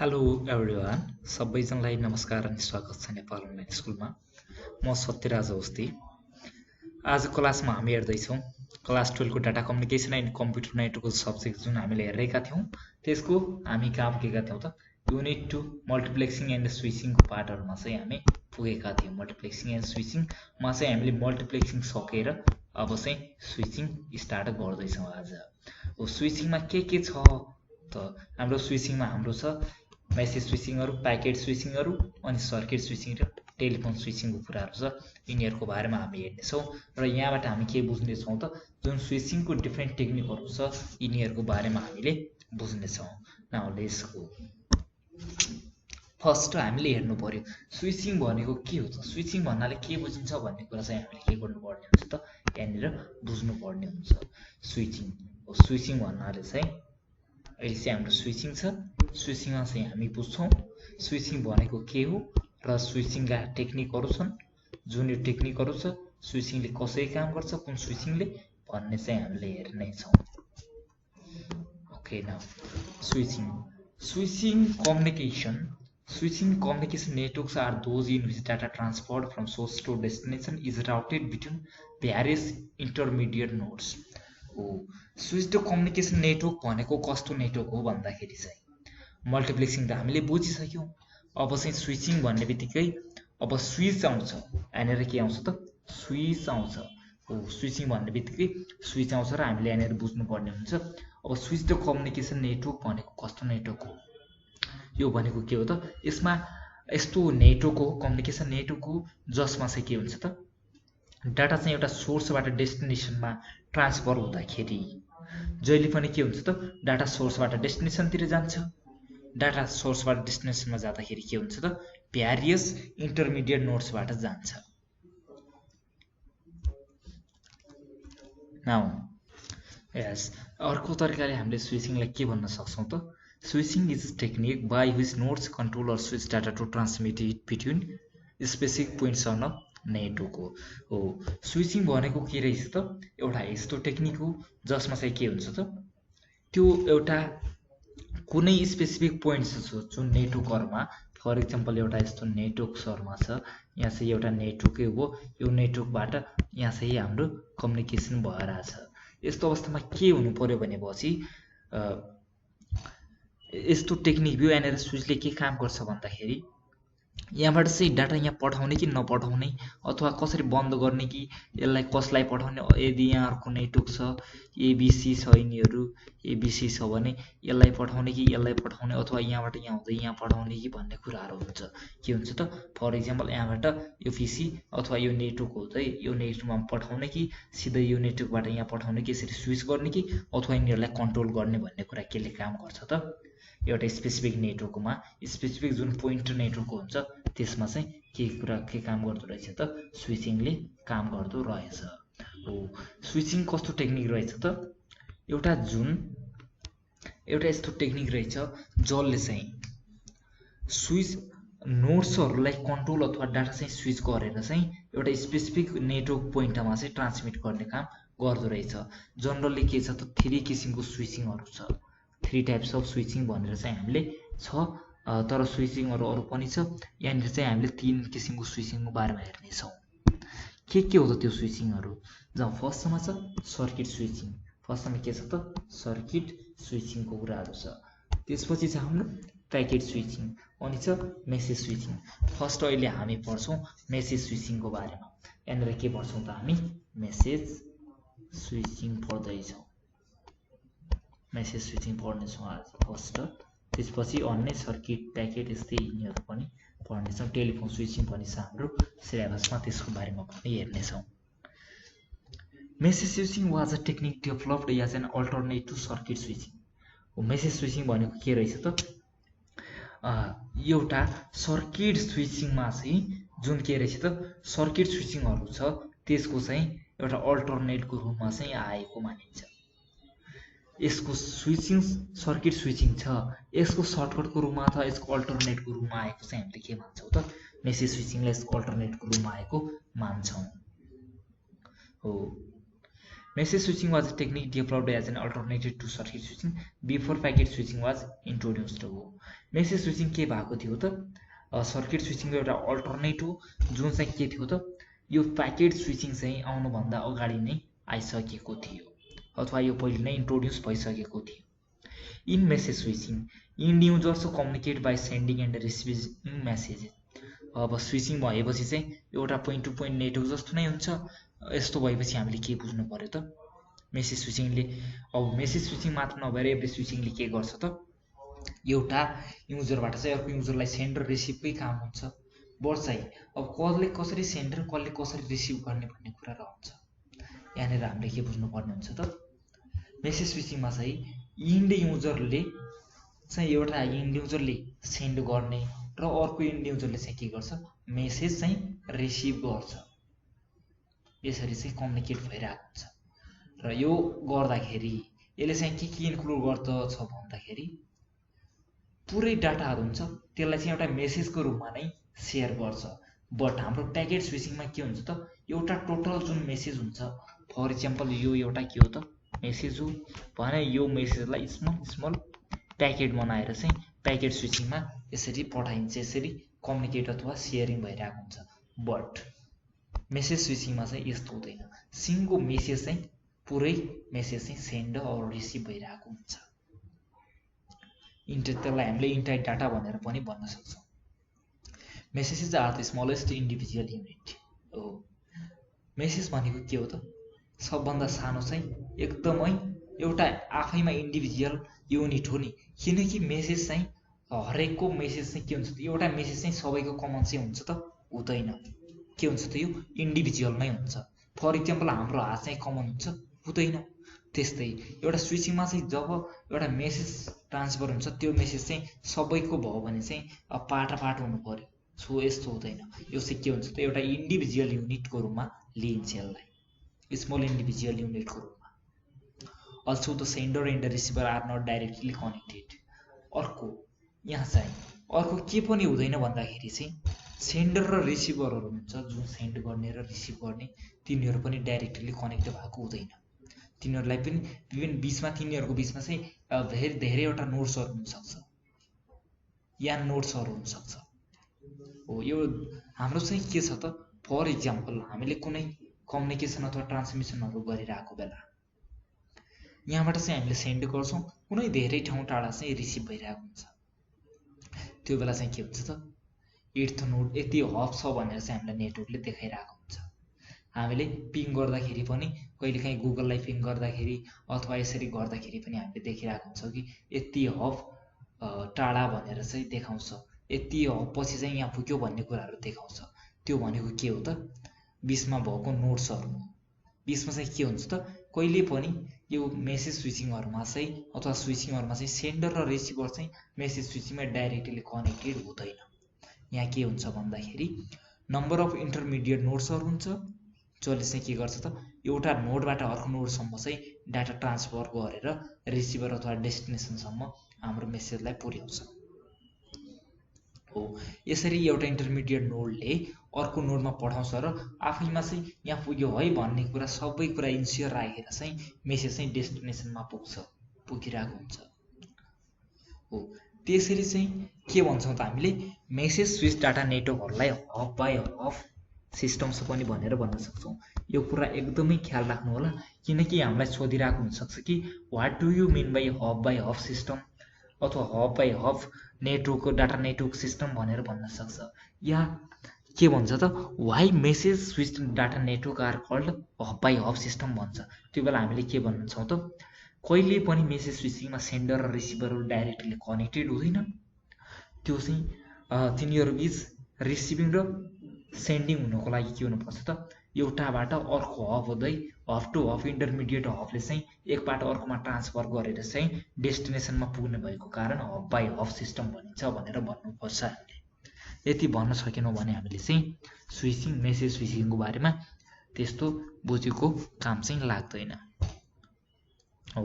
Hello everyone सबैजनालाई नमस्कार अनि स्वागत छ नेपाल अनलाइन स्कुलमा। म सत्यराज अवस्थी। आज क्लासमा हामी हेर्दैछौँ क्लास 12 को data communication and computer network subject जुन हामीले हेरेका थियौँ त्यसको हामी कहाँ पुगेका थियौँ त युनिट 2 मल्टिप्लेक्सिङ एन्ड स्विचिङको पार्टहरुमा चाहिँ हामी पुगेका थियौँ। मल्टिप्लेक्सिङ एन्ड स्विचिङमा चाहिँ हामीले मल्टिप्लेक्सिङ सकेर अब चाहिँ स्विचिङ स्टार्ट गर्दैछौँ। आज स्विचिङमा के छ त हाम्रो स्विचिङमा हाम्रो छ मेसेज स्विचिङहरु, प्याकेट स्विचिङहरु अनि सर्किट स्विचिङ र टेलिफोन स्विचिङको कुराहरु छ। यिनीहरुको बारेमा हामी हेर्नेछौँ र यहाँबाट हामी के बुझ्नेछौँ त जुन स्विचिङको डिफरेन्ट टेक्निकहरु छ यिनीहरुको बारेमा हामीले बुझ्नेछौँ। Now let's go. फर्स्ट हामीले हेर्नु पर्यो स्विचिङ भनेको के हो त स्विचिङ भन्नाले के बुझिन्छ भन्ने कुरा चाहिँ हामीले के गर्नुपर्ने हुन्छ त यहाँनिर बुझ्नु पर्ने हुन्छ। स्विचिङ भन्नाले चाहिँ अहिले चाहिँ हाम्रो स्विचिङ छ। स्विचिङमा चाहिँ हामी बुझ्छौँ स्विचिङ भनेको के हो र स्विचिङका टेक्निकहरु छन्। जुन यो टेक्निकहरु छ स्विचिङले कसरी काम गर्छ कुन स्विचिङले भन्ने चाहिँ हामीले हेर्ने छौँ। Okay now switching communication networks are those in which data transferred from source to destination is routed between various intermediate nodes. Switched communication network भनेको कस्तो नेटवर्क हो भन्दाखेरि चाहिँ मल्टिप्लेक्सिङ त हामीले बुझिसक्यौं। अब चाहिँ स्विचिङ भन्ने बित्तिकै अब स्विच आउँछ। यहाँनिर के आउँछ त स्विच आउँछ। स्विचिङ भन्ने बित्तिकै स्विच आउँछ र हामीले यहाँनिर बुझ्नु पर्ने हुन्छ। अब स्विच्ड कम्युनिकेसन नेटवर्क भनेको कस्तो नेटवर्क हो यो भनेको के हो त यसमा यस्तो नेटवर्क हो कम्युनिकेसन नेटवर्क हो जसमा चाहिँ के हुन्छ त डाटा चाहिँ एउटा सोर्सबाट डेस्टिनेसनमा ट्रान्सफर हुँदाखेरि जहिले पनि के हुन्छ त डाटा सोर्सबाट डेस्टिनेसनतिर जान्छ। डाटा सोर्सबाट डेस्टिनेसनमा जाँदाखेरि के हुन्छ त भ्यारियस इन्टरमिडिएट नोड्सबाट जान्छ। नाउ यस अर्को तरिकाले हामीले स्विचिङलाई के भन्न सक्छौं त switching is technique by which nodes control or switch data to transmit it between specific points on a network हो। स्विचिङ भनेको के रहेछ त एउटा यस्तो टेक्निक हो जसमा चाहिँ के हुन्छ त त्यो एउटा कुनै स्पेसिफिक पोइन्ट्स छ जुन नेटवर्कहरुमा फर एक्जाम्पल एउटा यस्तो नेटवर्क सर्भरमा छ। यहाँ चाहिँ एउटा नेटवर्कै हो यो नेटवर्कबाट यहाँ चाहिँ हाम्रो कम्युनिकेसन भइरहेछ। यस्तो अवस्थामा के हुनु पर्यो भनेपछि यस्तो टेक्निक यो यहाँनिर स्विचले के काम गर्छ भन्दाखेरि यहाँबाट चाहिँ डाटा यहाँ पठाउने कि नपठाउने अथवा कसरी बन्द गर्ने कि यसलाई कसलाई पठाउने। यदि यहाँ अर्को नेटवर्क छ एबीसी छ यिनीहरु एबीसी छ भने यसलाई पठाउने कि यसलाई पठाउने अथवा यहाँबाट यहाँ हुँदै यहाँ पठाउने कि भन्ने कुराहरु हुन्छ। के हुन्छ त फर एक्जाम्पल यहाँबाट यो पीसी अथवा यो नेटवर्क हुँदै यो नेटवर्कमा पठाउने कि सिधै यो नेटवर्कबाट यहाँ पठाउने कि यसरी स्विच गर्ने कि अथवा यिनीहरुलाई कन्ट्रोल गर्ने भन्ने कुरा केले काम गर्छ त एउटा स्पेसिफिक नेटवर्कमा स्पेसिफिक जुन पोइन्ट नेटवर्क हुन्छ त्यसमा चाहिँ के काम गर्दो रहेछ त स्विचिङले काम गर्दो रहेछ। स्विचिङ कस्तो टेक्निक रहेछ त एउटा यस्तो टेक्निक रहेछ जसले चाहिँ स्विच नोड्सहरुलाई कन्ट्रोल अथवा डाटा चाहिँ स्विच गरेर चाहिँ एउटा स्पेसिफिक नेटवर्क पोइन्टमा चाहिँ ट्रान्समिट गर्ने काम गर्दो रहेछ। जनरली के छ त 3 किसिमको स्विचिङहरु छ। 3 टाइप्स अफ स्विचिङ भनेर चाहिँ हामीले छ तर स्विचिङहरु अरु पनि छ। यहाँनिर चाहिँ हामीले 3 किसिमको स्विचिङको बारेमा हेर्ने छौं। के हो त त्यो स्विचिङहरु जहाँ फर्स्टमा छ सर्किट स्विचिङ। फर्स्टमा के छ त सर्किट स्विचिङको कुराहरु छ। त्यसपछि छ हाम्रो प्याकेट स्विचिङ अनि छ मेसेज स्विचिङ। फर्स्ट अहिले हामी पढ्छौं मेसेज स्विचिङको बारेमा। यहाँनिर के पढ्छौं त हामी मेसेज स्विचिङ पढ्दै छौं। मेसेज स्विचिङ पढ्ने छौं आज फर्स्ट। त्यसपछि अन्य सर्किट प्याकेट यस्तै यिनीहरु पनि पढ्ने छौं। टेलिफोन स्विचिङ पनि छ हाम्रो सिलेबसमा त्यसको बारेमा पनि हेर्ने छौं। Message switching was a technique developed as an alternate to circuit switching. Message switching भनेको के रहेछ त एउटा सर्किट स्विचिङमा चाहिँ जुन के रहेछ त सर्किट स्विचिङहरु छ त्यसको चाहिँ एउटा अल्टरनेटको रूपमा चाहिँ आएको मानिन्छ। यसको स्विचिङ सर्किट स्विचिङ छ यसको सर्टकटको रूपमा अथवा यसको अल्टरनेटको रूपमा आएको चाहिँ हामीले के मान्छौं त मेसेज स्विचिङलाई यसको अल्टरनेटको रूपमा आएको मान्छौं। Message switching was a technique developed as an alternative to circuit switching before packet switching was introduced. Message switching के भएको थियो त सर्किट स्विचिङको एउटा अल्टरनेट हो जुन चाहिँ के थियो त यो प्याकेट स्विचिङ चाहिँ आउनुभन्दा अगाडि नै आइसकेको थियो अथवा यो पहिले नै इन्ट्रोड्युस भइसकेको थियो. In message switching, end users communicate by sending and receiving messages. अब स्विचिङ भएपछि चाहिँ एउटा पोइन्ट टु पोइन्ट नेटवर्क जस्तो नै हुन्छ. यस्तो भएपछि हामीले के बुझ्नु पर्यो त मेसेज स्विचिङले अब मेसेज स्विचिङ मात्र नभएर एभ्री स्विचिङले के गर्छ त एउटा युजरबाट चाहिँ अर्को युजरलाई सेन्ड र रिसिभकै काम हुन्छ. बट चाहिँ अब कसले कसरी सेन्ड र कसले कसरी रिसिभ गर्ने भन्ने कुरा रहन्छ. यहाँनिर हामीले के बुझ्नु पर्ने हुन्छ त मेसेज स्विचिङमा चाहिँ इन्ड युजरले चाहिँ एउटा इन्ड युजरले सेन्ड गर्ने र अर्को इन्ड युजरले चाहिँ के गर्छ मेसेज चाहिँ रिसिभ गर्छ. यसरी चाहिँ कम्युनिकेट भइरहेको हुन्छ. र यो गर्दाखेरि यसले चाहिँ के इन्क्लुड गर्दछ भन्दाखेरि पुरै डाटाहरू हुन्छ त्यसलाई चाहिँ एउटा मेसेजको रूपमा नै सेयर गर्छ. बट हाम्रो प्याकेट स्विचिङमा के हुन्छ त एउटा टोटल जुन मेसेज हुन्छ फर इक्जाम्पल यो एउटा के हो त मेसेज हो भने यो मेसेजलाई स्मल प्याकेट बनाएर चाहिँ प्याकेट स्विचिङमा यसरी पठाइन्छ. यसरी कम्युनिकेट अथवा सेयरिङ भइरहेको हुन्छ. बट मेसेज स्विचिङमा चाहिँ यस्तो हुँदैन. सिङ्गो मेसेज चाहिँ पुरै मेसेज चाहिँ सेन्ड अर रिसिभ भइरहेको हुन्छ. त्यसलाई हामीले इन्टायर डाटा भनेर पनि भन्न सक्छौँ. Messages are the smallest individual unit हो. मेसेज भनेको के हो त सबभन्दा सानो चाहिँ एकदमै एउटा आफैमा इन्डिभिजुअल युनिट हो नि. किनकि मेसेज चाहिँ हरेकको मेसेज चाहिँ के हुन्छ त एउटा मेसेज चाहिँ सबैको कमन चाहिँ हुन्छ त हुँदैन. के हुन्छ त यो इन्डिभिजुअल नै हुन्छ. फर इक्जाम्पल हाम्रो हात चाहिँ कमन हुन्छ हुँदैन. त्यस्तै एउटा स्विचिङमा चाहिँ जब एउटा मेसेज ट्रान्सफर हुन्छ त्यो मेसेज चाहिँ सबैको भयो भने चाहिँ पाटा हुनु पर्यो. सो यस्तो हुँदैन. यो चाहिँ के हुन्छ त एउटा इन्डिभिजुअल युनिटको रूपमा लिइन्छ यसलाई स्मल इन्डिभिजुअल युनिटको रूपमा. Also the sender and the receiver are not directly connected. अर्को यहाँ चाहिँ अर्को के पनि हुँदैन भन्दाखेरि चाहिँ सेन्डर र रिसिभरहरू हुन्छ जुन सेन्ड गर्ने र रिसिभ गर्ने तिनीहरू पनि डाइरेक्टली कनेक्ट भएको हुँदैन. तिनीहरूलाई पनि विभिन्न बिचमा तिनीहरूको बिचमा चाहिँ धेरैवटा नोड्सहरू हुनसक्छ या नोड्सहरू हुनसक्छ. हो यो हाम्रो चाहिँ के छ त फर इक्जाम्पल हामीले कुनै कम्युनिकेसन अथवा ट्रान्समिसनहरू गरिरहेको बेला यहाँबाट चाहिँ हामीले सेन्ड गर्छौँ कुनै धेरै ठाउँ टाढा चाहिँ रिसिभ भइरहेको हुन्छ. त्यो बेला चाहिँ के हुन्छ त 8th नोड यति हब छ भनेर चाहिँ हामीलाई नेटवर्कले देखाइरहेको हुन्छ. हामीले पिङ गर्दाखेरि पनि कहिलेकाहीँ गुगललाई पिङ गर्दाखेरि अथवा यसरी गर्दाखेरि पनि हामीले देखिरहेको हुन्छ कि यति हब टाढा भनेर चाहिँ देखाउँछ. यति हब पछि चाहिँ यहाँ पुग्यो भन्ने कुराहरू देखाउँछ. त्यो भनेको के हो त बिचमा भएको नोड्सहरू हो. बिचमा चाहिँ के हुन्छ त कहिले पनि यो मेसेज स्विचिङहरूमा चाहिँ अथवा स्विचिङहरूमा चाहिँ सेन्डर र रिसिभर चाहिँ मेसेज स्विचिङमा डाइरेक्टली कनेक्टेड हुँदैन. यहाँ के हुन्छ भन्दाखेरि नम्बर अफ इन्टरमिडिएट नोड्सहरू हुन्छ जसले चाहिँ के गर्छ त एउटा नोडबाट अर्को नोडसम्म चाहिँ डाटा ट्रान्सफर गरेर रिसिभर अथवा डेस्टिनेसनसम्म हाम्रो मेसेजलाई पुर्याउँछ. हो यसरी एउटा इन्टरमिडिएट नोडले अर्को नोडमा पठाउँछ र आफैमा चाहिँ यहाँ पुग्यो है भन्ने कुरा सबै कुरा इन्स्योर राखेर चाहिँ मेसेज चाहिँ डेस्टिनेसनमा पुगिरहेको हुन्छ. हो त्यसरी चाहिँ के भन्छौँ त हामीले मेसेज स्विच डाटा नेटवर्कहरूलाई हब बाई हब सिस्टम्स पनि भनेर भन्न सक्छौँ. यो कुरा एकदमै ख्याल राख्नु होला किनकि हामीलाई सोधिरहेको हुनसक्छ कि what do you mean by hub system अथवा हब बाई हब नेटवर्कको डाटा नेटवर्क सिस्टम भनेर भन्न सक्छ. या के भन्छ त why message switch data network are called hub by hub system भन्छ. त्यो बेला हामीले के भन्छौँ त कहिले पनि मेसेज स्विचिङमा सेन्डर र रिसिभरहरू डाइरेक्टली कनेक्टेड हुँदैन. त्यो चाहिँ तिनीहरू बिच रिसिभिङ र सेन्डिङ हुनको लागि के हुनुपर्छ त एउटाबाट अर्को हब हुँदै हब टु हब इन्टरमिडिएट हबले चाहिँ एकबाट अर्कोमा ट्रान्सफर गरेर चाहिँ डेस्टिनेसनमा पुग्ने भएको कारण हब बाई हब सिस्टम भनिन्छ भनेर भन्नुपर्छ. हामीले यति भन्न सकेनौँ भने हामीले चाहिँ स्विचिङ मेसेज स्विचिङको बारेमा त्यस्तो बुझेको काम चाहिँ लाग्दैन. हो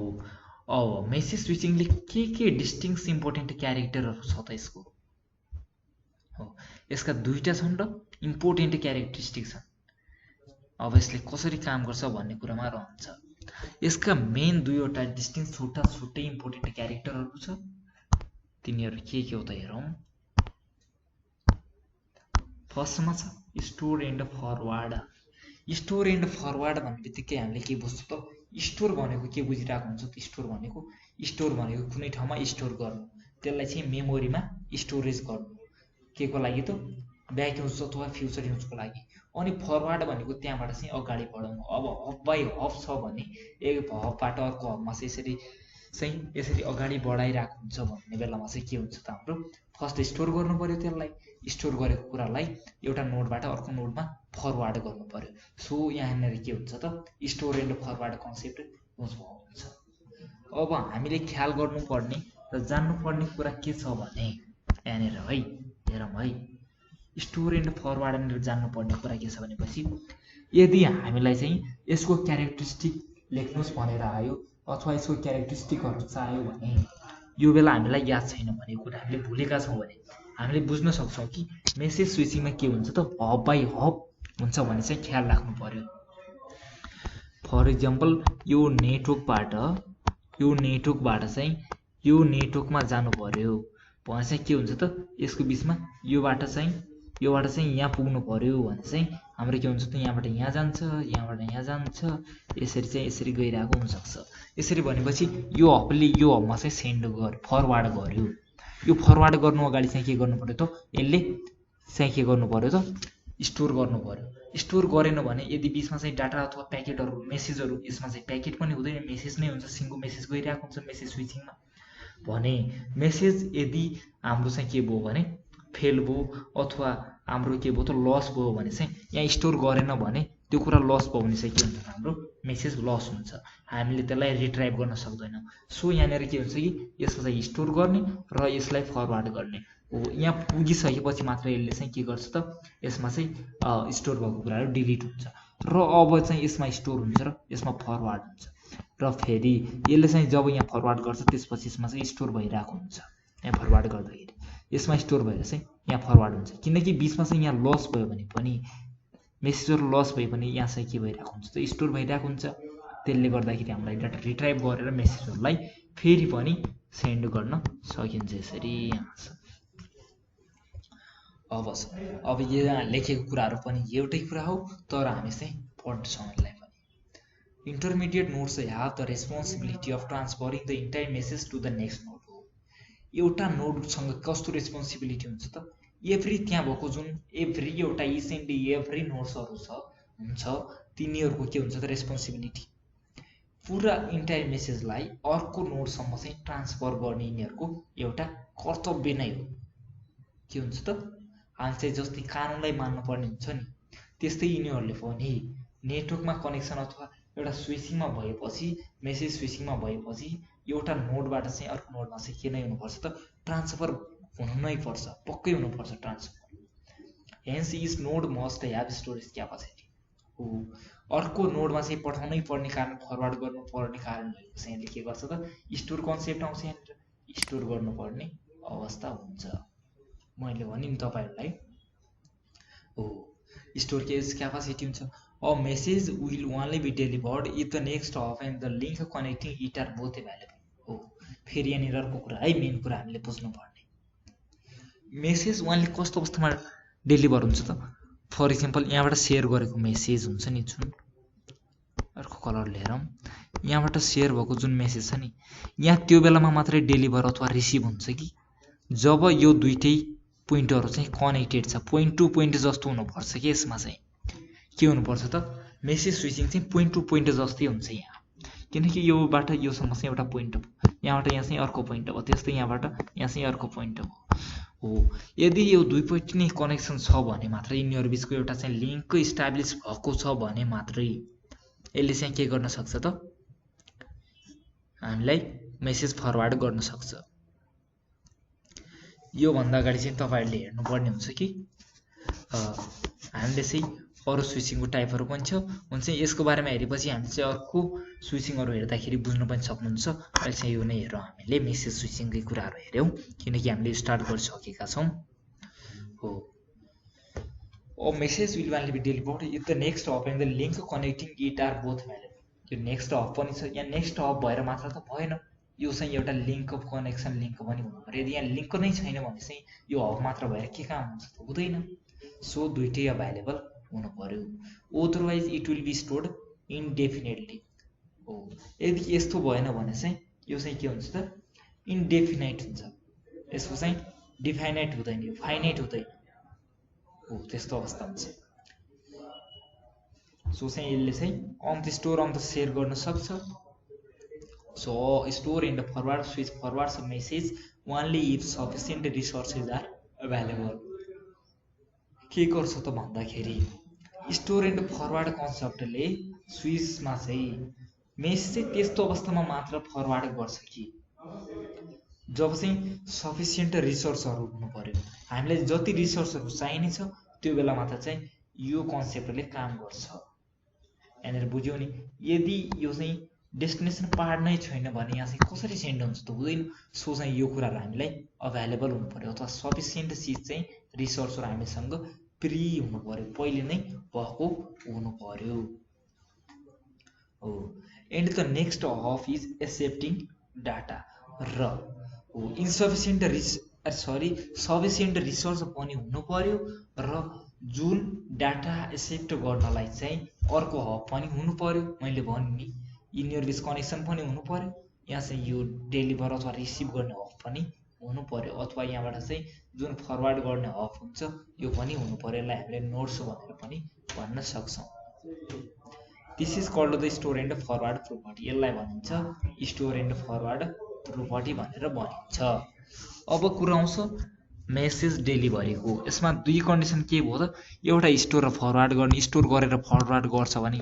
अब मेसेज स्विचिङले के डिस्टिङ्क्ट इम्पोर्टेन्ट क्यारेक्टरहरू छ त यसको. हो यसका दुईटा छन् र इम्पोर्टेन्ट क्यारेक्टरिस्टिक छन्. अब यसले कसरी काम गर्छ भन्ने कुरामा रहन्छ. यसका मेन दुईवटा डिस्टिङ्क्ट छुट्टा छुट्टै इम्पोर्टेन्ट क्यारेक्टरहरू छ। तिनीहरू के हो त हेरौँ। फर्स्टमा छ store and forward. Store and forward भन्ने बित्तिकै हामीले के बुझ्छौँ त, स्टोर भनेको के बुझिरहेको हुन्छ त, स्टोर भनेको कुनै ठाउँमा स्टोर गर्नु, त्यसलाई चाहिँ मेमोरीमा स्टोरेज गर्नु, के को लागि त, ब्याक युज अथवा फ्युचर युजको लागि। अनि फरवार्ड भनेको त्यहाँबाट चाहिँ अगाडि बढाउनु। अब हब बाई हब छ भने एक हबबाट अर्को हबमा यसरी अगाडि बढाइरहेको हुन्छ भन्ने बेलामा चाहिँ के हुन्छ त, हाम्रो फर्स्ट स्टोर गर्नु पर्यो, त्यसलाई स्टोर गरेको कुरालाई एउटा नोडबाट अर्को नोडमा फरवार्ड गर्नु पर्यो। सो यहाँनिर के हुन्छ त, store and forward concept use हुन्छ। अब हामीले ख्याल गर्नुपर्ने र जान्नुपर्ने कुरा के छ भने यहाँनिर है हेरौँ है, स्टोर एन्ड फरवार्ड जान्नुपर्ने कुरा के छ भनेपछि, यदि हामीलाई चाहिँ यसको क्यारेक्टरिस्टिक लेख्नुहोस् भनेर आयो अथवा यसको क्यारेक्टरिस्टिकहरू चाहियो भने यो बेला हामीलाई याद छैन भने, कुरा हामीले भुलेका छौँ भने हामीले बुझ्न सक्छौँ कि मेसेज स्विचिङमा के हुन्छ त, हब बाई हब हुन्छ भने चाहिँ ख्याल राख्नु पर्यो। फर इक्जाम्पल यो नेटवर्कबाट चाहिँ यो नेटवर्कमा जानु पर्यो भने चाहिँ के हुन्छ त, यसको बिचमा योबाट चाहिँ यहाँ पुग्नु पर्यो भने चाहिँ हाम्रो के हुन्छ त, यहाँबाट यहाँ जान्छ, यहाँबाट यहाँ जान्छ, यसरी गइरहेको हुनसक्छ। यसरी भनेपछि यो हबले यो हबमा चाहिँ फरवार्ड गर्यो। यो फरवार्ड गर्नु अगाडि चाहिँ के गर्नु पर्यो त, यसले चाहिँ के गर्नु पर्यो त, स्टोर गर्नु पर्यो। स्टोर गरेन भने यदि बिचमा चाहिँ डाटा अथवा प्याकेटहरू मेसेजहरू, यसमा चाहिँ प्याकेट पनि हुँदैन, मेसेज नै हुन्छ, सिङ्गो मेसेज गइरहेको हुन्छ मेसेज स्विचिङमा भने, मेसेज यदि हाम्रो चाहिँ के भयो भने फेल भयो अथवा हाम्रो के भयो त लस भयो भने चाहिँ यहाँ स्टोर गरेन भने त्यो कुरा लस भयो भने चाहिँ के हुन्छ, हाम्रो मेसेज लस हुन्छ, हामीले त्यसलाई रिट्राइभ गर्न सक्दैनौँ। सो यहाँनिर के हुन्छ कि यसमा चाहिँ स्टोर गर्ने र यसलाई फरवार्ड गर्ने हो। यहाँ पुगिसकेपछि मात्र यसले चाहिँ के गर्छ त, यसमा चाहिँ स्टोर भएको कुराहरू डिलिट हुन्छ र अब चाहिँ यसमा स्टोर हुन्छ र यसमा फरवार्ड हुन्छ र फेरि यसले चाहिँ जब यहाँ फरवार्ड गर्छ त्यसपछि यसमा चाहिँ स्टोर भइरहेको हुन्छ। यहाँ फरवार्ड गर्दाखेरि यसमा स्टोर भएर चाहिँ यहाँ फरवार्ड हुन्छ, किनकि बिचमा चाहिँ यहाँ लस भयो भने पनि, मेसेजहरू लस भए पनि यहाँ चाहिँ के भइरहेको हुन्छ त, स्टोर भइरहेको हुन्छ। त्यसले गर्दाखेरि हामीलाई डाटा रिट्राइभ गरेर मेसेजहरूलाई फेरि पनि सेन्ड गर्न सकिन्छ यसरी। अब यहाँ लेखेको कुराहरू पनि एउटै कुरा हो, तर हामी चाहिँ पढ्छौँ यसलाई पनि। Intermediate nodes have the responsibility of transferring the entire message to the next node हो। एउटा नोडसँग कस्तो रेस्पोन्सिबिलिटी हुन्छ त, त्यहाँ भएको जुन एउटा इच एन्ड एभ्री नोड्सहरू हुन्छ तिनीहरूको के हुन्छ त रेस्पोन्सिबिलिटी, पुरा इन्टायर मेसेजलाई अर्को नोडसम्म चाहिँ ट्रान्सफर गर्ने यिनीहरूको एउटा कर्तव्य नै हो। के हुन्छ त, हामी चाहिँ जस्तै कानुनलाई मान्नुपर्ने हुन्छ नि, त्यस्तै यिनीहरूले पनि नेटवर्कमा कनेक्सन अथवा एउटा स्विचिङमा भएपछि, मेसेज स्विचिङमा भएपछि एउटा नोडबाट चाहिँ अर्को नोडमा चाहिँ के नै हुनुपर्छ त, ट्रान्सफर हुनु नै पर्छ, पक्कै हुनुपर्छ transfer. Hence each node must have storage capacity हो। अर्को नोडमा चाहिँ पठाउनै पर्ने कारण, फरवार्ड गर्नुपर्ने कारण भएको चाहिँ यसले के गर्छ त, स्टोर कन्सेप्ट आउँछ, यहाँनिर स्टोर गर्नुपर्ने अवस्था हुन्छ। मैले भने नि तपाईँहरूलाई हो, स्टोर केज क्यापासिटी हुन्छ। A message will only be delivered if the next hub and the link connecting it are both available हो। फेरि यहाँनिर अर्को कुरा है, मेन कुरा हामीले बुझ्नुपर्ने, मेसेज ओन्ली कस्तो अवस्थामा डेलिभर हुन्छ त, फर इक्जाम्पल यहाँबाट सेयर गरेको मेसेज हुन्छ नि, जुन अर्को कलर लिएर यहाँबाट सेयर भएको जुन मेसेज छ नि, यहाँ त्यो बेलामा मात्रै डेलिभर अथवा रिसिभ हुन्छ कि जब यो दुईटै पोइन्टहरू चाहिँ कनेक्टेड छ, पोइन्ट टु पोइन्ट जस्तो हुनुपर्छ कि यसमा चाहिँ के हुनुपर्छ त, मेसेज स्विचिङ चाहिँ पोइन्ट टु पोइन्ट जस्तै हुन्छ यहाँ, किनकि योबाट योसम्म चाहिँ एउटा पोइन्ट हो, यहाँबाट यहाँ चाहिँ अर्को पोइन्ट हो, त्यस्तै यहाँबाट यहाँ चाहिँ अर्को पोइन्ट हो। यदि यो दुईपट्टि नै कनेक्सन छ भने मात्रै, यिनीहरू बिचको एउटा चाहिँ लिङ्क इस्टाब्लिस भएको छ भने मात्रै यसले चाहिँ के गर्न सक्छ त, हामीलाई मेसेज फरवार्ड गर्न सक्छ। यो भन्दा अगाडि चाहिँ तपाईहरुले हेर्नुपर्ने हुन्छ कि हामीले चाहिँ अरु स्विचिङको टाइपहरु पनि हुन्छ, यसको बारेमा हेरेपछि हामी चाहिँ अर्को स्विचिङहरु हेर्दाखेरि बुझ्न पनि सक्नुहुन्छ। अहिले चाहिँ यो नै हेरौँ, हामीले मेसेज स्विचिङकै कुराहरु हेर्यौं किनकि हामीले स्टार्ट गरिसकेका छौं। हो, a message will only be delivered if the next hop and the link connecting it are both valid. यो नेक्स्ट हब पनि छ। यहाँ नेक्स्ट हब भएर मात्र त भएन, यो चाहिँ एउटा लिङ्क अफ कनेक्सन लिङ्क पनि हुनु पर्यो। यदि यहाँ लिङ्क नै छैन भने चाहिँ यो हब मात्र भएर के काम हुन्छ त हुँदैन। सो दुइटै अभाइलेबल हुनु पर्यो, otherwise it will be stored indefinitely हो। यदि यस्तो भएन भने चाहिँ यो चाहिँ के हुन्छ त इन्डेफिनाइट हुन्छ, यसको चाहिँ डिफाइनाइट हुँदैन, यो फाइनाइट हुँदैन हो, त्यस्तो अवस्था हुन्छ। सो चाहिँ यसले चाहिँ on the store on the share गर्न सक्छ। So store and forward switch forwards message only if sufficient resources are available. के गर्छ त भन्दाखेरि स्टोर एन्ड फरवर्ड कन्सेप्टले स्विचमा चाहिँ मेसेज चाहिँ त्यस्तो अवस्थामा मात्र फरवर्ड गर्छ कि जब चाहिँ सफिसिएन्ट रिसोर्सहरू हुनु पर्यो। हामीलाई जति रिसोर्सहरू चाहिने छ त्यो बेला मात्र चाहिँ यो कन्सेप्टले काम गर्छ। यहाँनिर बुझ्यौ नि, यदि यो चाहिँ डेस्टिनेसन पार्ट नै छैन भने यहाँ चाहिँ कसरी सेन्ड हुन्छ त हुँदैन। सो चाहिँ यो कुराहरू हामीलाई अभाइलेबल हुनु पर्यो, अथवा सफिसिएन्ट चिज चाहिँ रिसोर्सहरू हामीसँग प्री हुनु पर्यो, पहिले नै भएको हुनु पर्यो हो। And the next hub is accepting data र इन्सफिसिएन्ट सफिसिएन्ट रिसोर्स पनि हुनु पर्यो र जुन डाटा एक्सेप्ट गर्नलाई चाहिँ अर्को हब पनि हुनु पर्यो। मैले भने नि इनर कनेक्सन पनि हुनु पर्यो, यहाँ चाहिँ यो डेलिभर अथवा रिसिभ गर्ने हब पनि हुनु पर्यो, अथवा यहाँबाट चाहिँ जुन फरवर्ड गर्ने हब हुन्छ यो पनि हुनु पर्यो। यसलाई हामीले नोड्स भनेर पनि भन्न सक्छौँ। This is called the store and forward property. यसलाई भनिन्छ स्टोर एन्ड फरवर्ड प्रोपर्टी भनेर भनिन्छ। अब कुरा आउँछ मेसेज डेलिभरीको। यसमा दुई कन्डिसन के भयो त, एउटा स्टोर र फरवर्ड गर्ने, स्टोर गरेर फरवर्ड गर्छ भने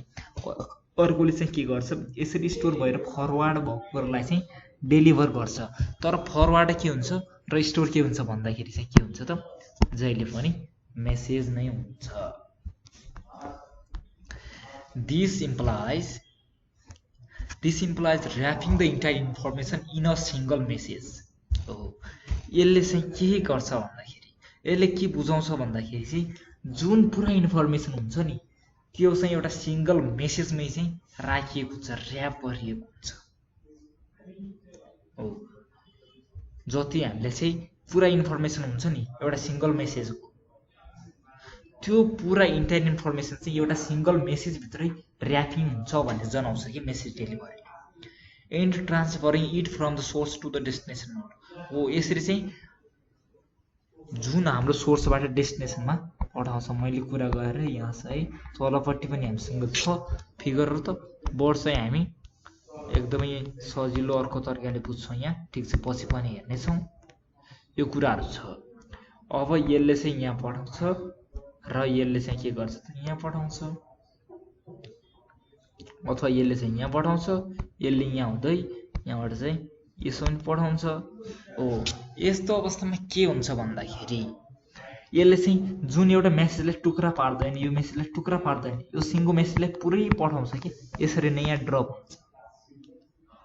अर्कोले चाहिँ के गर्छ, यसरी स्टोर भएर फरवर्ड भएकोलाई चाहिँ डेलिभर गर्छ। तर फरवर्ड के हुन्छ र स्टोर के हुन्छ भन्दाखेरि चाहिँ के हुन्छ त, जहिले पनि मेसेज नै हुन्छ। This implies rapping the entire information in a single message हो। यसले चाहिँ के गर्छ भन्दाखेरि यसले के बुझाउँछ भन्दाखेरि चाहिँ जुन पुरा इन्फर्मेसन हुन्छ नि त्यो चाहिँ एउटा सिंगल मेसेजमै चाहिँ राखिएको हुन्छ, ऱ्याप गरिएको हुन्छ हो। जति हामीले चाहिँ पुरा इन्फर्मेसन हुन्छ नि एउटा सिंगल मेसेजको, त्यो पुरा इन्टायर इन्फर्मेसन चाहिँ एउटा सिंगल मेसेज भित्रै ऱ्यापिङ हुन्छ भन्ने जनाउँछ कि message delivery. And transferring it from the source to the destination node हो। यसरी चाहिँ जुन हाम्रो सोर्सबाट डेस्टिनेसनमा पठाउँछ, मैले कुरा गरेर यहाँ चाहिँ तलपट्टि पनि हामीसँग छ फिगरहरू, त बोर्ड चाहिँ हामी एकदमै सजिलो अर्को तरिकाले बुझ्छौँ यहाँ, ठिक छ, पछि पनि हेर्नेछौँ यो कुराहरू छ। अब यसले चाहिँ यहाँ पठाउँछ र यसले चाहिँ के गर्छ त यहाँ पठाउँछ, अथवा यसले चाहिँ यहाँ पठाउँछ, यसले यहाँ हुँदै यहाँबाट चाहिँ यसो पनि पठाउँछ हो। यस्तो अवस्थामा के हुन्छ भन्दाखेरि यसले चाहिँ जुन एउटा मेसेजलाई टुक्रा पार्दैन, यो मेसेजलाई टुक्रा पार्दैन, यो सिङ्गो मेसेजलाई पुरै पठाउँछ कि यसरी नै यहाँ ड्रप हुन्छ।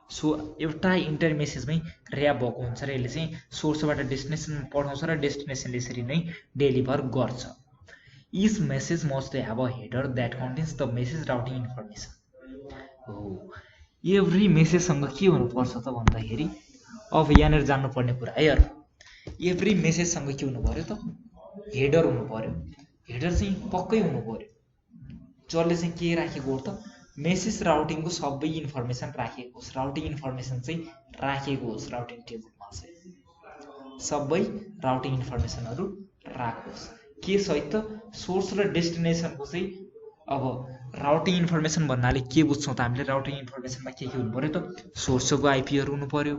सो एउटा इन्टायर मेसेजमै ऱ्याप भएको हुन्छ र यसले चाहिँ सोर्सबाट डेस्टिनेसन पठाउँछ र डेस्टिनेसनले यसरी नै डेलिभर गर्छ। Each message must have a header that contents the message routing information हो। एभ्री मेसेजसँग के हुनुपर्छ त भन्दाखेरि अब यहाँनिर जान्नुपर्ने कुरा है यार, एभ्री मेसेजसँग के हुनु पर्यो त, हेडर हुनु पर्यो। हेडर चाहिँ पक्कै हुनु पर्यो, जसले चाहिँ के राखेको हो त, मेसेज राउटिङको सबै इन्फर्मेसन राखेको होस्, राउटिङ इन्फर्मेसन चाहिँ राखेको होस्, राउटिङ टेबलमा चाहिँ सबै राउटिङ इन्फर्मेसनहरू राखोस्। के सहित त सोर्स र डेस्टिनेसनको चाहिँ अब राउटिङ इन्फर्मेसन भन्नाले के बुझ्छौँ त हामीले, राउटिङ इन्फर्मेसनमा के हुनु पर्यो त, सोर्सको आइपीहरू हुनु पर्यो।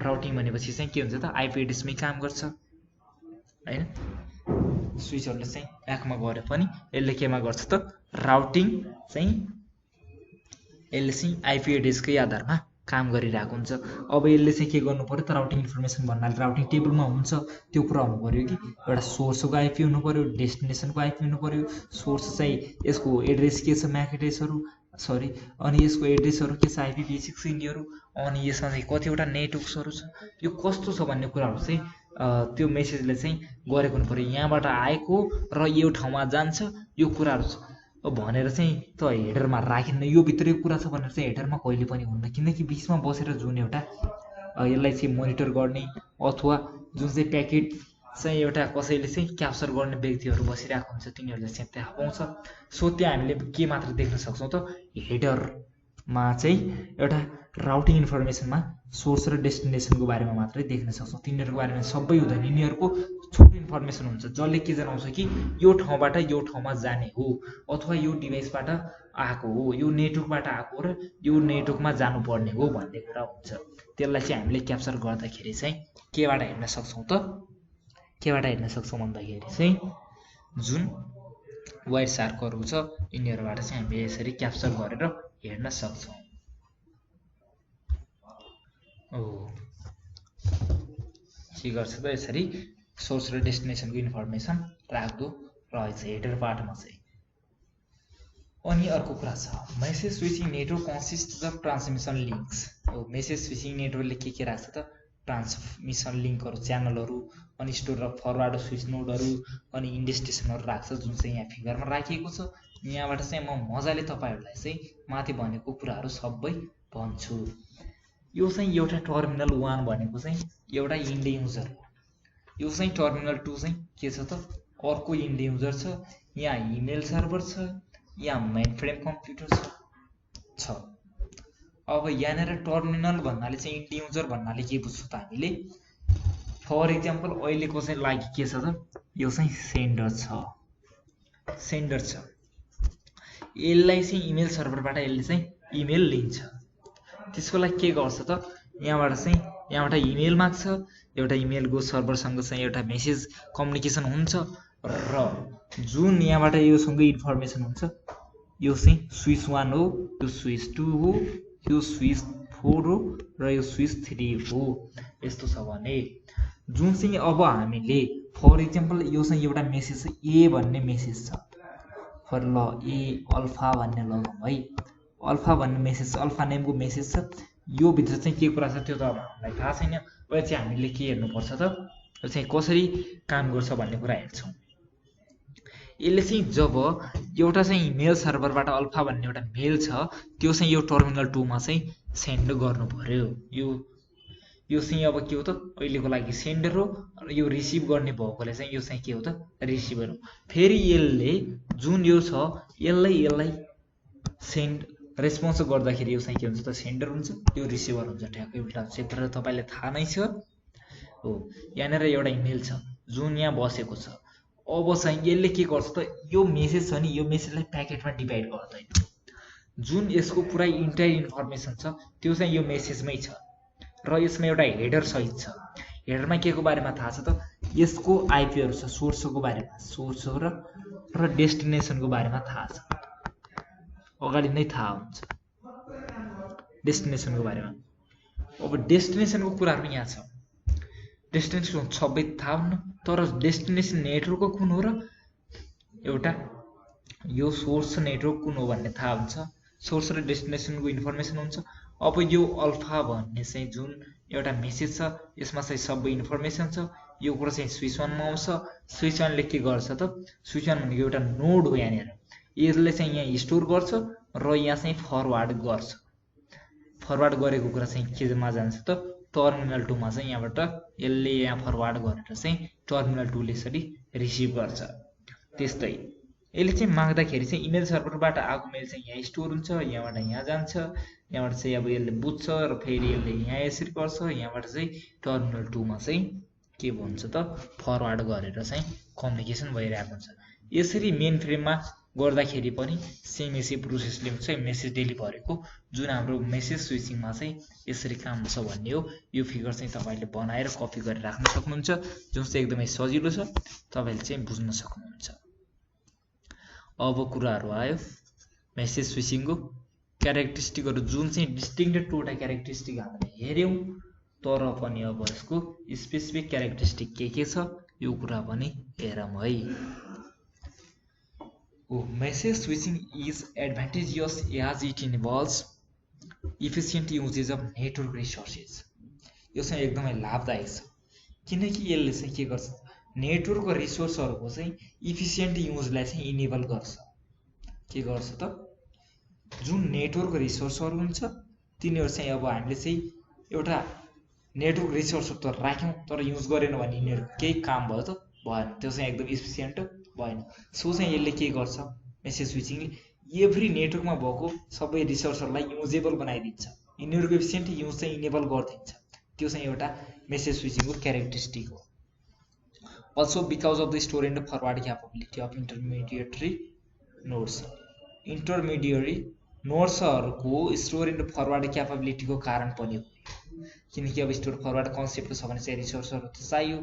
राउटिङ भनेपछि चाहिँ के हुन्छ त, आइपी एड्रेसमै काम गर्छ हैन। स्विचहरूले चाहिँ ब्याकमा गरे पनि यसले केमा गर्छ त, राउटिङ चाहिँ यसले चाहिँ आइपी एड्रेसकै आधारमा काम गरिरहेको हुन्छ। अब यसले चाहिँ के गर्नु पर्यो त, राउटिङ इन्फर्मेसन भन्नाले राउटिङ टेबलमा हुन्छ त्यो कुरा हुनु पर्यो कि एउटा सोर्सको आइपी हुनु पर्यो, डेस्टिनेसनको आइपी हुनु पर्यो। सोर्स चाहिँ यसको एड्रेस के छ, म्याक एड्रेसहरू सरी, अनि यसको एड्रेसहरू के छ, आइपी भिसिक्सहरू, अनि यसमा चाहिँ कतिवटा नेटवर्क्सहरू छ, यो कस्तो छ भन्ने कुराहरू चाहिँ त्यो मेसेजले चाहिँ गरेको हुनु पर्यो। यहाँबाट आएको र यो ठाउँमा जान्छ यो कुराहरू छ। भनेर चाहिँ त हेडरमा राखिन्न, यो भित्रै कुरा छ भनेर चाहिँ हेडरमा कहिले पनि हुन्न, किनकि बिचमा बसेर जुन एउटा यसलाई चाहिँ मोनिटर गर्ने अथवा जुन चाहिँ प्याकेट चाहिँ एउटा कसैले चाहिँ क्याप्चर गर्ने व्यक्तिहरू बसिरहेको हुन्छ तिनीहरूले चाहिँ थाहा पाउँछ। सो त्यहाँ हामीले के मात्र देख्न सक्छौँ त हेडरमा चाहिँ एउटा राउटिङ इन्फर्मेसनमा सोर्स र डेस्टिनेसनको बारेमा मात्रै देख्न सक्छौँ, तिनीहरूको बारेमा सबै हुँदैन, यिनीहरूको छोटो इन्फर्मेसन हुन्छ जसले के जनाउँछ कि यो ठाउँबाट यो ठाउँमा जाने हो अथवा यो डिभाइसबाट आएको हो, यो नेटवर्कबाट आएको र यो नेटवर्कमा जानुपर्ने हो भन्ने कुरा हुन्छ। त्यसलाई चाहिँ हामीले क्याप्चर गर्दाखेरि चाहिँ केबाट हेर्न सक्छौँ त केबाट हेर्न सक्छौँ भन्दाखेरि चाहिँ जुन वायर सार्कहरू छ यिनीहरूबाट चाहिँ हामीले यसरी क्याप्चर गरेर हेर्न सक्छौँ। के गर्छ त यसरी सोर्स र डेस्टिनेसनको इन्फर्मेसन राख्दो रहेछ हेडर पार्टमा चाहिँ। अनि अर्को कुरा छ message switching network consist of transmission links. Message switching नेटवर्कले के राख्छ त ट्रान्समिसन लिङ्कहरू, च्यानलहरू, अनि स्टोर र फरवार्ड स्विच नोडहरू अनि इन्डेस्टिनेसनहरू राख्छ, जुन चाहिँ यहाँ फिगरमा राखिएको छ। यहाँबाट चाहिँ म मजाले तपाईँहरूलाई चाहिँ माथि भनेको कुराहरू सबै भन्छु। यो चाहिँ एउटा टर्मिनल 1 भनेको चाहिँ एउटा इन्ड युजर, यो चाहिँ टर्मिनल 2 चाहिँ के छ त अर्को इन्ड युजर छ। यहाँ इमेल सर्भर छ, यहाँ मेन फ्रेम कम्प्युटर छ। अब यहाँनिर टर्मिनल भन्नाले चाहिँ इन्ड युजर भन्नाले के बुझ्छौँ त हामीले, फर इक्जाम्पल अहिलेको चाहिँ लागि के छ त यो चाहिँ सेन्डर छ, यसलाई चाहिँ इमेल सर्भरबाट यसले चाहिँ इमेल लिन्छ। त्यसको लागि के गर्छ त यहाँबाट इमेल माग्छ, एउटा इमेलको सर्भरसँग चाहिँ एउटा मेसेज कम्युनिकेसन हुन्छ र जुन यहाँबाट योसँग इन्फर्मेसन हुन्छ यो चाहिँ स्विच 1 हो, यो स्विच 2 हो, यो स्विच 4 हो र यो स्विच 3 हो। यस्तो छ भने जुन चाहिँ अब हामीले फर इक्जाम्पल यो चाहिँ एउटा मेसेज छ ए भन्ने मेसेज छ, फर ल ए अल्फा भन्ने लगाउँ है, अल्फा भन्ने मेसेज छ, अल्फा नेमको मेसेज छ। यो भित्र चाहिँ के कुरा छ त्यो त अब हामीलाई थाहा छैन। अहिले चाहिँ हामीले के हेर्नुपर्छ त यो चाहिँ कसरी काम गर्छ भन्ने कुरा हेर्छौँ। यसले चाहिँ जब एउटा चाहिँ मेल सर्भरबाट अल्फा भन्ने एउटा मेल छ त्यो चाहिँ यो टर्मिनल 2 मा चाहिँ सेन्ड गर्नु पर्यो। यो चाहिँ अब के हो त अहिलेको लागि सेन्डर हो, यो रिसिभ गर्ने भएकोले चाहिँ यो चाहिँ के हो त रिसिभर हो। फेरि यसले जुन यो छ यसलाई सेन्ड रेस्पोन्स गर्दाखेरि यो चाहिँ के हुन्छ त सेन्डर हुन्छ, यो रिसिभर हुन्छ। ठ्याक्कै उल्टा हुन्छ, तर तपाईँलाई थाहा नै छ हो। यहाँनिर एउटा इमेल छ जुन यहाँ बसेको छ, अब चाहिँ यसले के गर्छ त यो मेसेज छ नि यो मेसेजलाई प्याकेटमा डिभाइड गर्दैन, जुन यसको पुरा इन्टायर इन्फर्मेसन छ त्यो चाहिँ यो मेसेजमै छ र यसमा एउटा हेडर सहित छ। हेडरमा के को बारेमा थाहा छ त यसको आइपीहरू छ, सोर्सको बारेमा, सोर्स र डेस्टिनेसनको बारेमा थाहा छ, अगाडि नै थाहा हुन्छ डेस्टिनेसनको बारेमा। अब डेस्टिनेसनको कुराहरू यहाँ छ, डेस्टिनेसन सबै थाहा हुन्न तर डेस्टिनेसन नेटवर्कको कुन हो र एउटा यो सोर्स नेटवर्क कुन हो भन्ने थाहा हुन्छ, सोर्स र डेस्टिनेसनको इन्फर्मेसन हुन्छ। अब यो अल्फा भन्ने चाहिँ जुन एउटा मेसेज छ यसमा चाहिँ सबै इन्फर्मेसन छ। यो कुरा चाहिँ स्विच 1 मा आउँछ। स्विच 1 ले के गर्छ त स्विच 1 भनेको एउटा नोड हो, यहाँनिर यसले चाहिँ यहाँ स्टोर गर्छ र यहाँ चाहिँ फरवार्ड गर्छ। फरवार्ड गरेको कुरा चाहिँ केमा जान्छ त टर्मिनल 2 मा चाहिँ यहाँबाट यसले यहाँ फरवार्ड गरेर चाहिँ टर्मिनल 2 ले यसरी रिसिभ गर्छ। त्यस्तै यसले चाहिँ माग्दाखेरि चाहिँ इमेल सर्भरबाट आएको मेल चाहिँ यहाँ स्टोर हुन्छ, यहाँबाट यहाँ जान्छ, यहाँबाट चाहिँ अब यसले बुझ्छ र फेरि यसले यहाँ यसरी गर्छ, यहाँबाट चाहिँ टर्मिनल 2 मा चाहिँ के भन्छ त फरवार्ड गरेर चाहिँ कम्युनिकेसन भइरहेको हुन्छ। यसरी मेन फ्रेममा गर्दाखेरि पनि सेम यसै प्रोसेसले हुन्छ। मेसेज डेलिभरीको जुन हाम्रो मेसेज स्विचिङमा चाहिँ यसरी काम हुन्छ भन्ने हो। यो फिगर चाहिँ तपाईँले बनाएर कपी गरेर राख्न सक्नुहुन्छ, जुन चाहिँ एकदमै सजिलो छ, तपाईँले चाहिँ बुझ्न सक्नुहुन्छ। अब कुराहरू आयो मेसेज स्विचिङको क्यारेक्टरिस्टिकहरू, जुन चाहिँ डिस्टिङ्क्ट 2 वटा क्यारेक्टरिस्टिक हामीले हेऱ्यौँ, तर पनि अब यसको स्पेसिफिक क्यारेक्टरिस्टिक के छ यो कुरा पनि हेरौँ है। Message switching is advantageous as it involves efficient usage of network resources। यो चाहिँ एकदमै लाभदायक छ किनकि यसले चाहिँ के गर्छ नेटवर्कको रिसोर्सहरूको चाहिँ इफिसिएन्ट युजलाई चाहिँ इनेबल गर्छ। के गर्छ त जुन नेटवर्क रिसोर्सहरु हुन्छ तिनीहरु चाहिँ अब हामीले चाहिँ एउटा नेटवर्क रिसोर्स त राख्यौं तर युज गरेन भने यिनीहरु केही काम भयो त भएन त्यो चाहिँ एकदम इफिसिएन्ट भएन सो चाहिँ यसले के गर्छ मेसेज स्विचिङले एभ्री नेटवर्कमा भएको सबै रिसोर्सहरुलाई युजेबल बनाइदिन्छ यिनीहरुको इफिसिएन्ट युज चाहिँ इनेबल गरिदिन्छ त्यो चाहिँ एउटा मेसेज स्विचिङको क्यारेक्टरिस्टिक हो also because of the store and forward capability of intermediary nodes intermediary नोड्सहरुको स्टोर एन्ड फरवर्ड क्यापेबिलिटी को कारण पनि हो किनकि अब स्टोर फरवर्ड कन्सेप्ट छ भने चाहिँ रिसोर्सहरु त चाहियो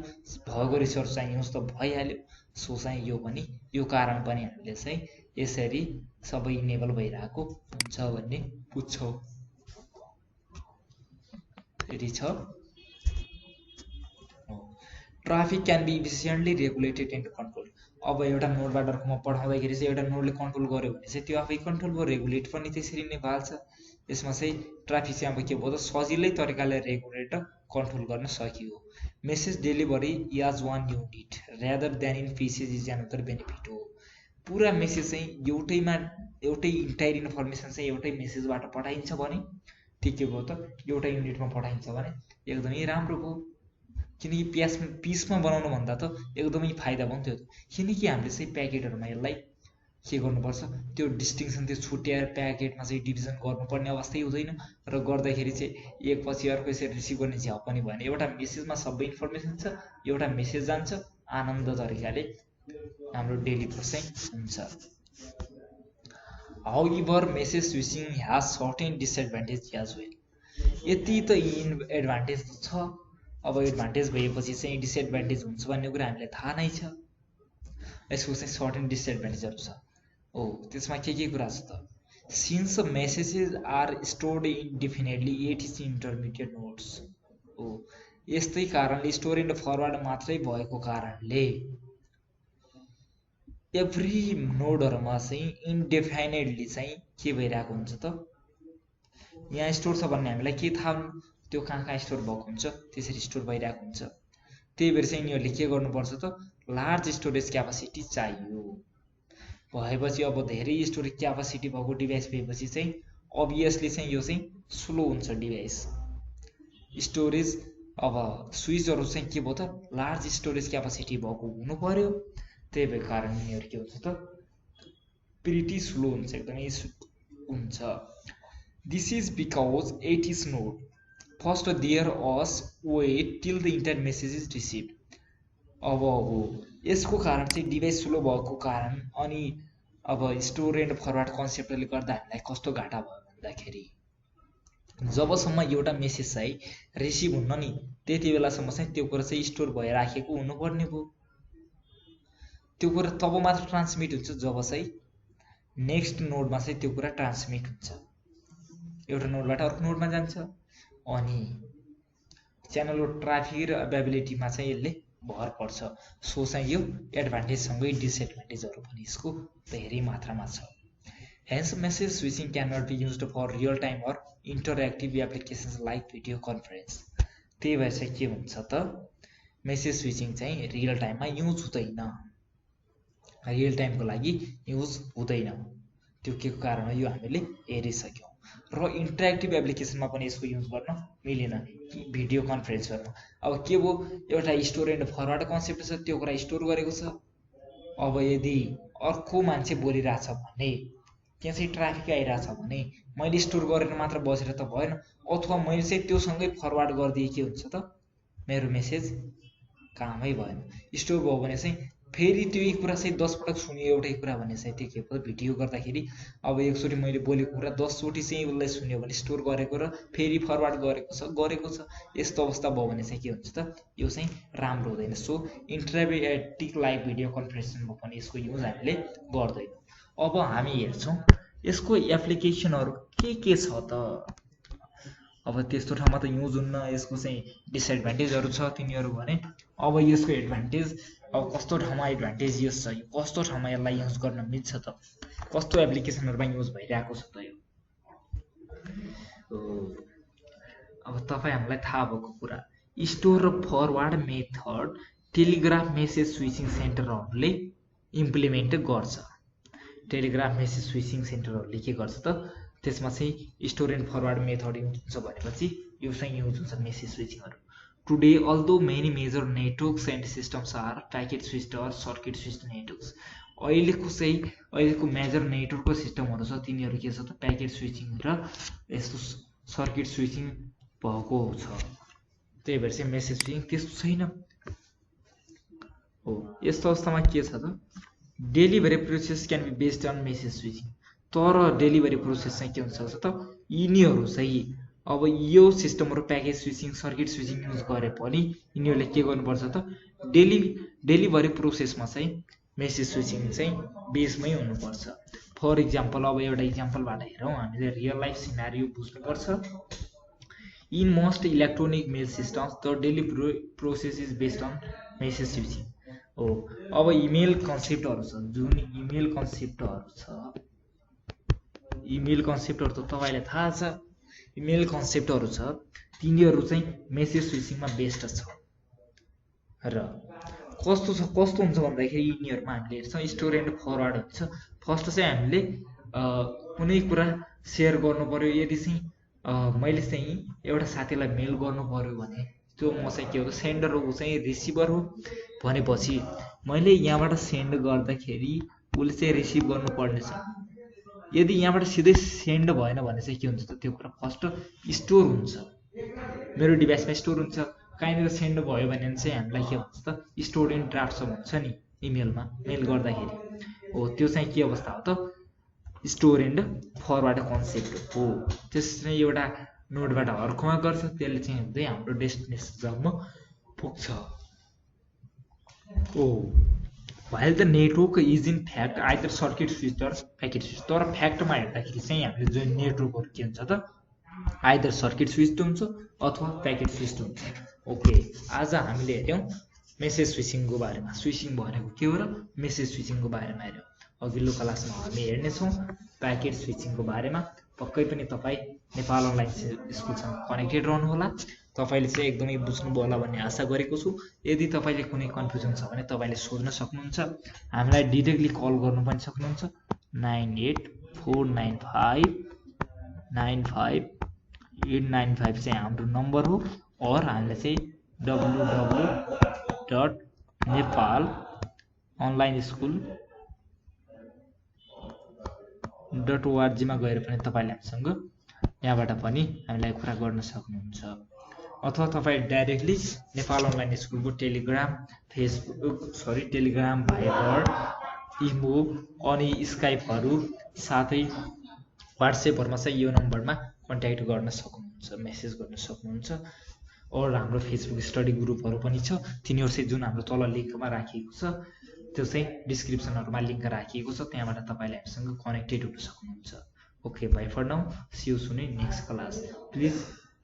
भएको रिसोर्स चाहिँ युज त भइहाल्यो सो चाहिँ यो पनि यो कारण पनि हामीले चाहिँ यसरी सबै इनेबल भइरहेको हुन्छ भन्ने बुझ्छौ रेडी छ traffic can be efficiently regulated and control अब एउटा नोडबाट अर्कोमा पठाउँदाखेरि चाहिँ एउटा नोडले कन्ट्रोल गर्यो भने चाहिँ त्यो आफै कन्ट्रोल भयो रेगुलेट पनि त्यसरी नै भाल्छ यसमा चाहिँ ट्राफिक चाहिँ अब के भयो त सजिलै तरिकाले रेगुलेट कन्ट्रोल गर्न सकियो message delivery as one unit rather than in pieces is another benefit हो पुरा मेसेज चाहिँ एउटै इन्टायर इन्फर्मेसन चाहिँ एउटै मेसेजबाट पठाइन्छ भने त्यो के भयो त एउटा युनिटमा पठाइन्छ भने एकदमै राम्रो भयो किनकि पिसमा बनाउनु भन्दा त एकदमै फाइदा भयो नि त्यो किनकि हामीले चाहिँ प्याकेटहरुमा यसलाई के गर्नुपर्छ त्यो डिस्टिंक्सन त्यो छुट्याएर प्याकेटमा चाहिँ डिभिजन गर्नुपर्ने अवस्था हुँदैन र गर्दाखेरि चाहिँ एकपछि अर्को यसरी रिसिभ गर्ने झ्याउ पनि भएन एउटा मेसेजमा सबै इन्फर्मेसन छ एउटा मेसेज जान्छ आनन्द तरिकाले हाम्रो डेली प्रोसेस हुन्छ however message switching has certain disadvantage as well यति त एडभान्टेज छ अब एडभान्टेज भएपछि चाहिँ डिसएडभान्टेज हुन्छ भन्ने कुरा हामीलाई थाहा नै छ यसको चाहिँ सर्टेन डिसएडभान्टेजहरु छ ओ त्यसमा के कुरा छ त since messages are stored indefinitely at is intermediate nodes ओ यस्तै कारणले स्टोर एन्ड फरवर्ड मात्रै भएको कारणले एभ्री नोडहरुमा चाहिँ इन्डेफिनेटली चाहिँ के भइरहेको हुन्छ त यहाँ स्टोर छ भन्ने हामीलाई के थाहा त्यो कहाँ स्टोर भएको हुन्छ त्यसरी स्टोर भइरहेको हुन्छ त्यही भएर चाहिँ यिनीहरुले के गर्नुपर्छ त लार्ज स्टोरेज क्यापेसिटी चाहियो भएपछि अब धेरै स्टोरेज क्यापेसिटी भएको डिभाइस भएपछि चाहिँ अभियसली चाहिँ यो चाहिँ स्लो हुन्छ डिभाइस स्टोरेज अब स्विचहरु चाहिँ के भयो त लार्ज स्टोरेज क्यापेसिटी भएको हुनु पर्यो त्यही भएर कारण यिनीहरु के हुन्छ त प्रिटी स्लो हुन्छ एकदमै हुन्छ this is because it is node first there us wait till the entire message is received अब हो यसको कारण चाहिँ डिभाइस स्लो भएको कारण अनि अब स्टोर एन्ड फरवर्ड कन्सेप्टले गर्दा हामीलाई कस्तो घाटा भयो भन्दाखेरि जबसम्म एउटा मेसेज चाहिँ रिसिभ हुन्न नि त्यति बेलासम्म चाहिँ त्यो कुरा चाहिँ स्टोर भइराखेको हुनुपर्ने भयो त्यो कुरा तब मात्र ट्रान्समिट हुन्छ जब चाहिँ नेक्स्ट नोडमा चाहिँ त्यो कुरा ट्रान्समिट हुन्छ एउटा नोडबाट अर्को नोडमा जान्छ अनि च्यानलको ट्राफिक र अवेबिलिटीमा चाहिँ यसले भर पर्छ सो चाहिँ यो एडभान्टेज सँगै डिसएडभान्टेजहरु पनि यसको धेरै मात्रामा छ hence message switching can not be used for real time or interactive applications like video conference त्यही भएर चाहिँ के हुन्छ त मेसेज स्विचिङ चाहिँ रियल टाइममा युज हुँदैन रियल टाइमको लागि युज हुँदैन त्यो के को कारण हो यो हामीले हेरिसक्यौं र इन्टरएक्टिभ एप्लिकेसनमा पनि यसको युज गर्न मिलेन भिडियो कन्फरेन्सहरुमा अब के भो एउटा स्टोर एन्ड फरवर्ड कन्सेप्ट छ त्यो कुरा स्टोर गरेको छ अब यदि अर्को मान्छे बोलिरहेछ भने त्यहाँ चाहिँ ट्राफिक आइरहेछ भने मैले स्टोर गरेर मात्र बसेर त भएन अथवा मैले चाहिँ त्यो सँगै फरवर्ड गर्दिए के हुन्छ त मेरो मेसेज कामै भएन स्टोर भयो भने चाहिँ फेरि त्यो कुरा चाहिँ 10 पटक सुन्यो एउटै कुरा भने चाहिँ त्यो के भयो भिडियो गर्दाखेरि अब एकचोटी मैले बोलेको कुरा 10 चोटी चाहिँ उसले सुन्यो भने स्टोर गरेको र फेरि फरवर्ड गरेको छ यस्तो अवस्था भयो भने चाहिँ के हुन्छ त यो चाहिँ राम्रो हुँदैन सो इन्टरएक्टिभ लाइभ भिडियो कन्फरेन्समा पनि यसको युज हामीले गर्दैनौं अब हामी हेर्छौं यसको एप्लिकेसनहरु के छ त अब त्यस्तो ठाउँमा त युज हुन्न यसको चाहिँ डिसएडभान्टेजहरु छ तिनीहरु भने अब यसको एडभान्टेज अब कस्तो ठाउँमा एडभान्टेज युज छ यो कस्तो ठाउँमा यसलाई युज गर्न मिल्छ त कस्तो एप्लिकेसनहरुमा युज भइरहेको छ त यो अब तपाई हामीलाई थाहा भएको कुरा स्टोर र forward method telegraph message switching सेन्टरहरुले इम्प्लिमेन्ट गर्छ टेलिग्राफ मेसेज स्विचिङ सेन्टरहरूले के गर्छ त त्यसमा चाहिँ store and forward method use हुन्छ भनेपछि यो चाहिँ युज हुन्छ मेसेज स्विचिङहरू। Today although many major networks and systems are packet switched or circuit switched networks. अहिलेको मेजर नेटवर्कको सिस्टमहरू छ तिनीहरू के छ त प्याकेट स्विचिङ र यस्तो सर्किट स्विचिङ भएको छ। त्यही भएर चाहिँ मेसेज स्विचिङ त्यस्तो छैन हो। यस्तो अवस्थामा के छ त delivery process can be based on message switching. तर डेलिभरी प्रोसेस चाहिँ के हुन्छ त यिनीहरू चाहिँ अब यो सिस्टमहरू package switching circuit switching use गरे पनि यिनीहरूले के गर्नुपर्छ त डेलिभरी प्रोसेसमा चाहिँ मेसेज स्विचिङ चाहिँ बेसमै हुनुपर्छ। फर इक्जाम्पल अब एउटा इक्जाम्पलबाट हेरौँ हामीले रियल लाइफ सिनारियो बुझ्नुपर्छ। In most electronic mail systems the delivery process is based on message switching हो। अब इमेल कन्सेप्टहरू छ जुन इमेल कन्सेप्टहरू त तपाईँलाई थाहा छ इमेल कन्सेप्टहरू छ तिनीहरू चाहिँ मेसेज स्विचिङमा बेस्ड छ। र कस्तो हुन्छ भन्दाखेरि यिनीहरूमा हामीले हेर्छौँ स्टोर एन्ड फरवर्ड हुन्छ। फर्स्ट चाहिँ हामीले कुनै कुरा सेयर गर्नु पर्यो। यदि चाहिँ मैले चाहिँ एउटा साथीलाई मेल गर्नु पर्यो भने त्यो म चाहिँ के हो सेन्डर हो ऊ चाहिँ रिसिभर हो भनेपछि मैले यहाँबाट सेन्ड गर्दाखेरि उसले चाहिँ रिसिभ गर्नुपर्ने छ। यदि यहाँबाट सिधै सेन्ड भएन भने चाहिँ के हुन्छ त त्यो कुरा फर्स्ट स्टोर हुन्छ मेरो डिभाइसमा स्टोर हुन्छ। कहीँनिर सेन्ड भयो भने चाहिँ हामीलाई के भन्छ त स्टोर इन ड्राफ्ट हुन्छ नि इमेलमा मेल गर्दाखेरि हो। त्यो चाहिँ के अवस्था हो त स्टोर एन्ड फरवर्ड कन्सेप्ट हो। त्यस चाहिँ एउटा नोडबाट अर्कोमा गर्छ त्यसले चाहिँ हुँदै हाम्रो डेस्टिनेसनसम्म पुग्छ हो। while the network is in fact either circuit switched or packet switched। तर फ्याक्टमा हेर्दाखेरि चाहिँ हामीले जो नेटवर्कहरू के हुन्छ त आइदर सर्किट स्विच्ड हुन्छ अथवा प्याकेट स्विच्ड हुन्छ। ओके आज हामीले हेऱ्यौँ मेसेज स्विचिङको बारेमा। स्विचिङ भनेको के हो र मेसेज स्विचिङको बारेमा हेऱ्यौँ। अघिल्लो क्लासमा हामी हेर्नेछौँ प्याकेट स्विचिङको बारेमा। पक्कै पनि तपाईँ नेपाल अनलाइन स्कुलसँग कनेक्टेड रहनुहोला। तपाईँले चाहिँ एकदमै बुझ्नुभयो होला भन्ने आशा गरेको छु। यदि तपाईँले कुनै कन्फ्युजन छ भने तपाईँले सोध्न सक्नुहुन्छ। हामीलाई डिरेक्टली कल गर्नु पनि सक्नुहुन्छ 9849595895 चाहिँ हाम्रो नम्बर हो। और हामीले चाहिँ www.nepalonlineschool.org मा गएर पनि तपाईँले हामीसँग यहाँबाट पनि हामीलाई कुरा गर्न सक्नुहुन्छ। अथवा तपाईँ डाइरेक्टली नेपाल अनलाइन स्कुलको टेलिग्राम भाइबर इमो अनि स्काइपहरू साथै वाट्सएपहरूमा चाहिँ यो नम्बरमा कन्ट्याक्ट गर्न सक्नुहुन्छ मेसेज गर्न सक्नुहुन्छ। और हाम्रो फेसबुक स्टडी ग्रुपहरू पनि छ तिनीहरू चाहिँ जुन हाम्रो तल लिङ्कमा राखिएको छ त्यो चाहिँ डिस्क्रिप्सनहरूमा लिङ्क राखिएको छ त्यहाँबाट तपाईँले हामीसँग कनेक्टेड हुन सक्नुहुन्छ। Okay bye for now see you soon in next class. Please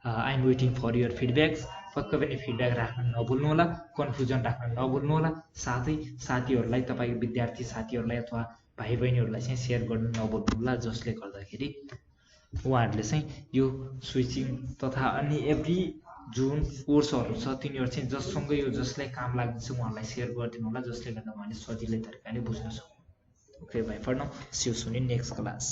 I am waiting for your feedbacks. पक्कै पनि फिडब्याक राख्न नभुल्नुहोला कन्फ्युजन राख्न नभुल्नुहोला। साथै साथीहरूलाई तपाईँको विद्यार्थी साथीहरूलाई अथवा भाइ बहिनीहरूलाई चाहिँ सेयर गर्न नभुल्नुहोला जसले गर्दाखेरि उहाँहरूले चाहिँ यो स्विचिङ तथा अन्य एभ्री जुन कोर्सहरू छ तिनीहरू चाहिँ जससँग यो जसलाई काम लाग्छ उहाँहरूलाई सेयर गरिदिनु होला जसले गर्दा उहाँले सजिलै तरिकाले बुझ्न सक्नु। Okay bye for now see you soon in next class.